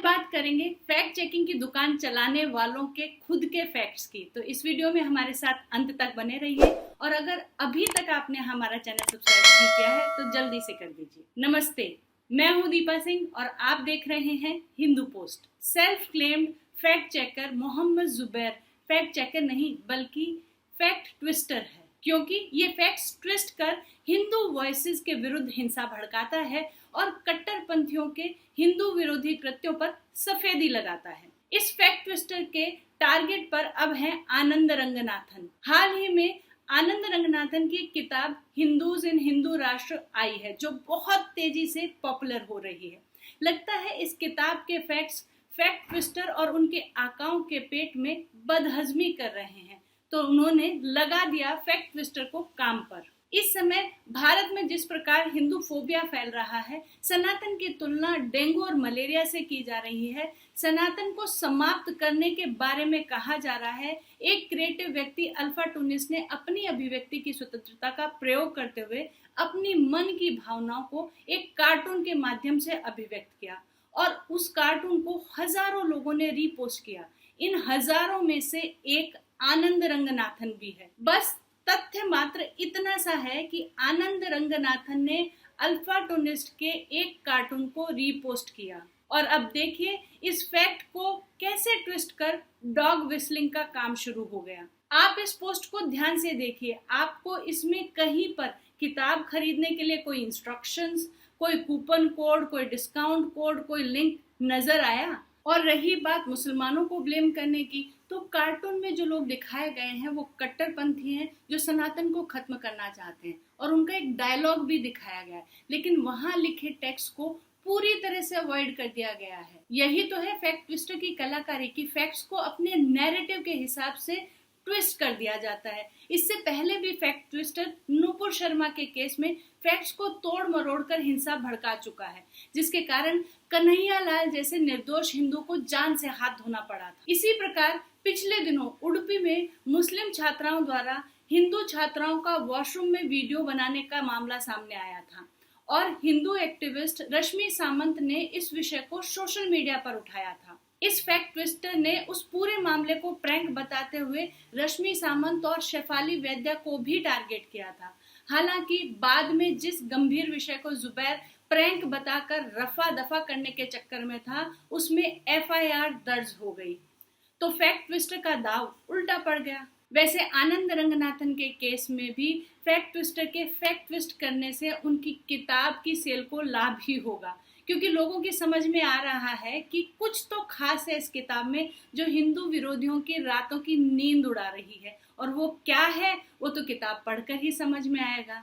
बात करेंगे fact checking की दुकान चलाने वालों के खुद के फैक्ट्स की। तो इस वीडियो में हमारे साथ अंत तक बने रहिए और अगर अभी तक आपने हमारा चैनल सब्सक्राइब नहीं किया है तो जल्दी से कर दीजिए। नमस्ते, मैं हूं दीपा सिंह और आप देख रहे हैं Hindu Post. Self claimed fact checker Mohammed Zubair fact checker नहीं बल्कि फैक्ट ट्विस्टर है, क्योंकि ये फैक्ट्स ट्विस्ट कर हिंदू वॉइसेस के विरुद्ध हिंसा भड़काता है और कट्टरपंथियों के हिंदू विरोधी कृत्यों पर सफेदी लगाता है। इस फैक्ट ट्विस्टर के टारगेट पर अब है आनंद रंगनाथन। हाल ही में आनंद रंगनाथन की किताब हिंदूज इन हिंदू राष्ट्र आई है, जो बहुत तेजी से पॉपुलर हो रही है। लगता है इस किताब के फैक्ट्स फैक्ट ट्विस्टर और उनके आकाओं के पेट में बदहजमी कर रहे हैं, तो उन्होंने लगा दिया फैक्ट ट्विस्टर को काम पर। इस समय भारत में जिस प्रकार हिंदू फोबिया फैल रहा है, सनातन की तुलना डेंगू और मलेरिया से की जा रही है। सनातन को समाप्त करने के बारे में कहा जा रहा है। एक क्रिएटिव व्यक्ति अल्फा टूनिस ने अपनी अभिव्यक्ति की स्वतंत्रता का प्रयोग करते हुए अपनी मन की भावनाओं को एक कार्टून के माध्यम से अभिव्यक्त किया और उस कार्टून को हजारों लोगों ने रीपोस्ट किया। इन हजारों में से एक आनंद रंगनाथन भी है। बस तथ्य मात्र इतना सा है कि आनंद रंगनाथन ने अल्फा टूनिस्ट के एक कार्टून को रीपोस्ट किया और अब देखिए इस फैक्ट को कैसे ट्विस्ट कर डॉग विस्लिंग का काम शुरू हो गया। आप इस पोस्ट को ध्यान से देखिए, आपको इसमें कहीं पर किताब खरीदने के लिए कोई इंस्ट्रक्शंस, कोई कूपन कोड, कोई डिस्काउंट कोड, कोई लिंक नजर आया? और रही बात मुसलमानों को ब्लेम करने की, तो कार्टून में जो लोग दिखाए गए हैं वो कट्टरपंथी हैं जो सनातन को खत्म करना चाहते हैं और उनका एक डायलॉग भी दिखाया गया है, लेकिन वहां लिखे टेक्स्ट को पूरी तरह से अवॉइड कर दिया गया है। यही तो है फैक्ट ट्विस्टर की कलाकारी की फैक्ट्स को अपने नैरेटिव के हिसाब से ट्विस्ट कर दिया जाता है। इससे पहले भी फैक्ट ट्विस्टर नूपुर शर्मा के केस में फैक्ट्स को तोड़ मरोड़ कर हिंसा भड़का चुका है, जिसके कारण कन्हैया लाल जैसे निर्दोष हिंदू को जान से हाथ धोना पड़ा था। इसी प्रकार पिछले दिनों उडुपी में मुस्लिम छात्राओं द्वारा हिंदू छात्राओं का वॉशरूम में वीडियो बनाने का मामला सामने आया था और हिंदू एक्टिविस्ट रश्मि सामंत ने इस विषय को सोशल मीडिया पर उठाया था। इस फैक्ट ट्विस्टर ने उस पूरे मामले को प्रैंक बताते हुए रश्मि सामंत और शेफाली वैद्या को भी टारगेट किया था। हालांकि बाद में जिस गंभीर विषय को जुबैर प्रैंक बताकर रफा दफा करने के चक्कर में था, उसमें एफआईआर दर्ज हो गई, तो फैक्ट ट्विस्टर का दाव उल्टा पड़ गया। वैसे आनंद रंगनाथन के केस में भी फैक्ट ट्विस्टर के फैक्ट ट्विस्ट करने से उनकी किताब की सेल को लाभ ही होगा, क्योंकि लोगों की समझ में आ रहा है कि कुछ तो खास है इस किताब में जो हिंदू विरोधियों की रातों की नींद उड़ा रही है, और वो क्या है वो तो किताब पढ़कर ही समझ में आएगा।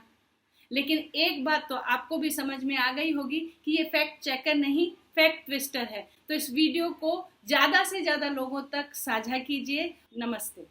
लेकिन एक बात तो आपको भी समझ में आ गई होगी कि ये फैक्ट चेकर नहीं फैक्ट ट्विस्टर है। तो इस वीडियो को ज्यादा से ज्यादा लोगों तक साझा कीजिए। नमस्ते।